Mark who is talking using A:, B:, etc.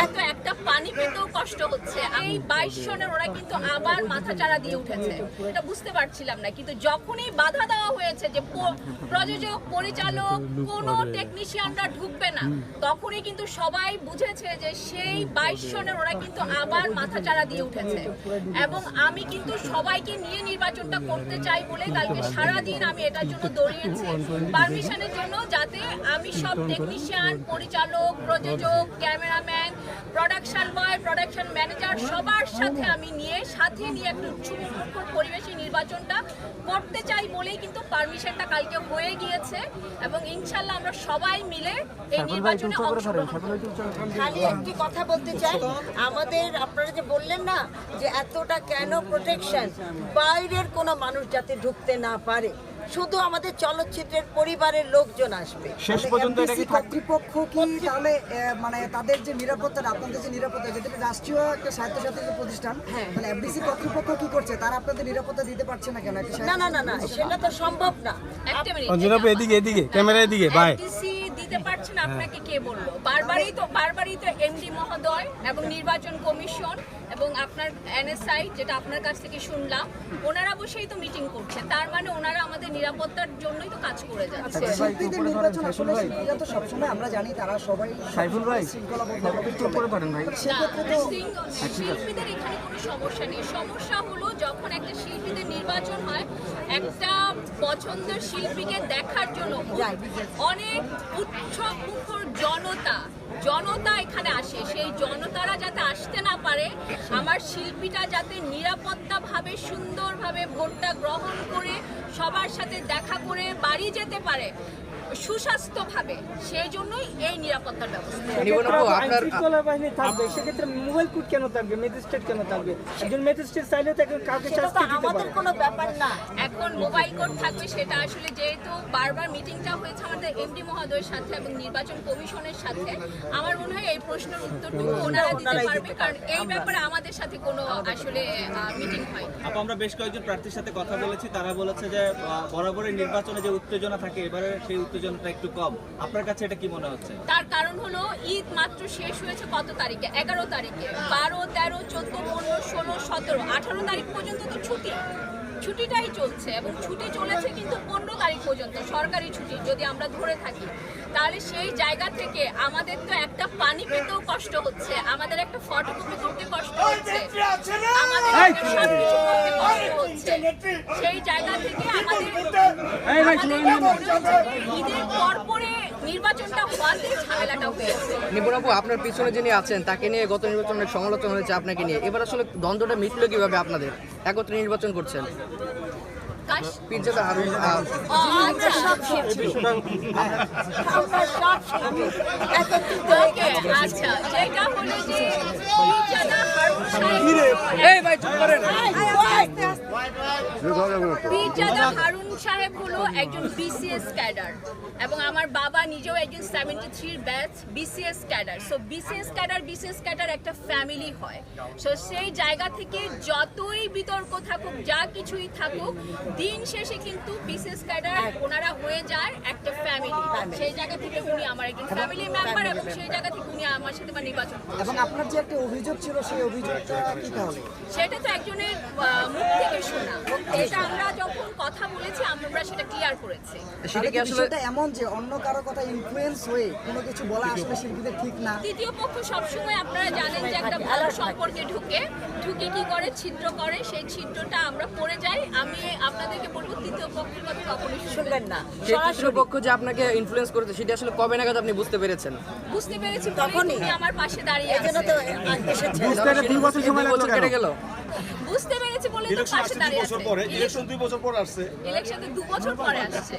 A: এত একটা পানি পেতেও কষ্ট হচ্ছে। এই 22 জনের ওরা কিন্তু আবার মাথা চাড়া দিয়ে উঠেছে, এটা বুঝতে পারছিলাম না। কিন্তু যখনই বাধা দেওয়া হয়েছে যে প্রযোজক পরিচালক কোনো টেকনিশিয়ানরা ঢুকবে না, তখনই কিন্তু সবাই বুঝেছে যে সেই 22 জনের ওরা কিন্তু আবার মাথা চাড়া দিয়ে উঠেছে। এবং আমি কিন্তু সবাইকে নিয়ে নির্বাচনটা করতে চাই বলে কালকে সারাদিন আমি এটার জন্য দৌড়িয়েছি, পারমিশনের জন্য, যাতে আমি সব টেকনিশিয়ান, পরিচালক, প্রযোজক, ক্যামেরাম্যান, প্রোডাকশন বয়, প্রোডাকশন ম্যানেজার সবার সাথে আমি সাথে নিয়ে একটু সুমুখর পরিবেশে নির্বাচনটা করতে চাই বলেই কিন্তু পারমিশনটা কালকে হয়ে গিয়েছে। এবং ইনশাল্লাহ আমরা সবাই মিলে এই নির্বাচনে অংশগ্রহণ করব।
B: খালি একটি কথা বলতে চাই, আমাদের আপনারা যে বললেন না যে এতটা কেন প্রোটেকশন, বাইরের কোনো মানুষ যাতে ঢুকতে না পারে, শুধু আমাদের চলচ্চিত্রের পরিবারের লোকজন আসবে।
C: শেষ পর্যন্ত এটা কি
D: কর্তৃপক্ষ কি তাহলে মানে তাদের যে নিরাপত্তা, আপনাদের যে নিরাপত্তা, যেটা রাষ্ট্রীয় একটা স্বায়ত্তশাসিত প্রতিষ্ঠান, মানে এফডিসি কর্তৃপক্ষ কি করছে, তারা আপনাদের নিরাপত্তা দিতে পারছে না কেন?
B: না না না না, সেটা তো সম্ভব না।
A: একটা মিনিট,
C: এদিকে ক্যামেরা এদিকে ভাই,
A: এফডিসি দিতে পারছেন আপনাকে কে বললো? বারবারই তো এমডি মহোদয় এবং নির্বাচন কমিশন এবং আপনার এনএসআই, যেটা আপনার কাছ থেকে শুনলাম, ওনারা বসেই তো মিটিং করছে। তার মানে ওনারা আমাদের নিরাপত্তার জন্যই তো কাজ করে যাচ্ছে।
D: শিল্পীদের নির্বাচন আসলে শিল্পীরা তো সবসময় আমরা জানি তারা সবাই
C: সাইফুল ভাই চুপ করে পারেন ভাই।
A: শিল্পীদের এখানে কোনো সমস্যা নেই। সমস্যা হলো যখন একটা শিল্পীদের নির্বাচন হয়, একটা পছন্দের শিল্পীকে দেখার জন্য অনেক উৎসব মুখর জনতা এখানে আসে। সেই জনতারা যাতে আসতে না পারে, আমার শিল্পীটা যাতে নিরাপত্তাভাবে সুন্দরভাবে ভোটটা গ্রহণ করে সবার সাথে দেখা করে বাড়ি যেতে পারে সুস্বাস্থ্যভাবে, সেই জন্যই এই নিরাপত্তার ব্যবস্থা।
E: আইনশৃঙ্খলা বাহিনী থাকবে, সেক্ষেত্রে মোবাইল কোর্ট কেন থাকবে, ম্যাজিস্ট্রেট কেন থাকবে? একজন ম্যাজিস্ট্রেট চাইলে তাকে কাউকে শাস্তি দিতে পারে।
B: আমাদের কোনো ব্যাপার না।
A: এখন মোবাইল কোর্ট থাকবে, সেটা আসলে যেহেতু বারবার মিটিংটা হয়েছে আমাদের এমডি মহোদয়ের সাথে এবং নির্বাচন কমিশনের সাথে, আমার মনে হয় এই প্রশ্নের উত্তরটুকু ওনারা দিতে পারবে, কারণ এই ব্যাপারে আমাদের সাথে কোনো আসলে মিটিং হয়।
F: আমরা বেশ কয়েকজন প্রার্থীর সাথে কথা বলেছি, তারা বলেছে যে বরাবরের নির্বাচনে যে উত্তেজনা থাকে, এবারে সেই উত্তেজনাটা একটু কম। আপনার কাছে এটা কি মনে হচ্ছে?
A: তার কারণ হলো ঈদ মাত্র শেষ হয়েছে কত তারিখে? 11 তারিখে। 12, 13, 14, 15, 16, 17, 18 তারিখ পর্যন্ত তো ছুটিটাই চলছে এবং ছুটি চলেছে কিন্তু 15 তারিখ পর্যন্ত সরকারি ছুটি যদি আমরা ধরে থাকি। তাহলে সেই জায়গা থেকে আমাদের তো একটা পানি পেতেও কষ্ট হচ্ছে, আমাদের একটা ফটোকপি করতে কষ্ট হচ্ছে, আমাদের একটা সবকিছু করতে কষ্ট হচ্ছে। সেই জায়গা থেকে আমাদের ঈদের পরপরে নির্বাচনটা হওয়াতে ঝামেলাটা হয়েছে।
G: নিপুণ আপু, আপনার পিছনে যিনি আছেন তাকে নিয়ে গত নির্বাচনে অনেক সমালোচনা হয়েছে আপনাকে নিয়ে। এবার আসলে দ্বন্দ্বটা মিটলো কিভাবে? আপনাদের একত্রে নির্বাচন করছেন। পীরজাদা হারুন
A: পীরজাদা হারুন সাহেব হলো একজন বিসিএস ক্যাডার এবং আমার বাবা নিজেও একজন 73 batch BCS cadre. So BCS cadre একটা ফ্যামিলি হয়। সো সেই জায়গা থেকে যতই বিতর্ক থাকুক, যা কিছুই থাকুক, দিন শেষে কিন্তু বিসিএস ক্যাডার ওনারা হয়ে যায় একটা ফ্যামিলি। সেই জায়গা থেকে উনি আমার একজন ফ্যামিলি মেম্বার এবং সেই জায়গা থেকে উনি আমার সাথে নির্বাচন করেন।
D: এবং আপনার যে একটা অভিযোগ ছিল, সেই অভিযোগটা কি তাহলে?
A: সেটা তো একজনের মুখ থেকে শোনা। এটা আমরা যখন কথা বলেছি আমরা সেটা ক্লিয়ার করেছি।
D: সেটা কি আসলে এমন যে অন্য কারো কথা ইনফ্লুয়েন্স হয়ে কোনো কিছু বলা আসলে শিল্পীদের ঠিক না?
A: তৃতীয় পক্ষ সবসময় আপনারা জানেন যে একটা ভালো সম্পর্কে ঢুকে কি করে, ছিদ্র করে, সেই ছিদ্রটা আমরা পড়ে যাই। আমি আপনাদেরকে বলবো তৃতীয় পক্ষের কথা কখনোই শুনবেন না।
G: তৃতীয় পক্ষ যে আপনাকে ইনফ্লুয়েন্স করেছে, সেটা আসলে কবে নাগাদ আপনি বুঝতে পেরেছেন?
A: বুঝতে পেরেছি তখনই আমার পাশে দাঁড়িয়ে আছে।
G: কেটে গেল,
A: বুঝতে পেরেছি বলে তো পাশে দাঁড়িয়ে আছে।
C: ইলেকশন 2 বছর পর আসছে।
A: ইলেকশন 2 বছর পরে আসছে।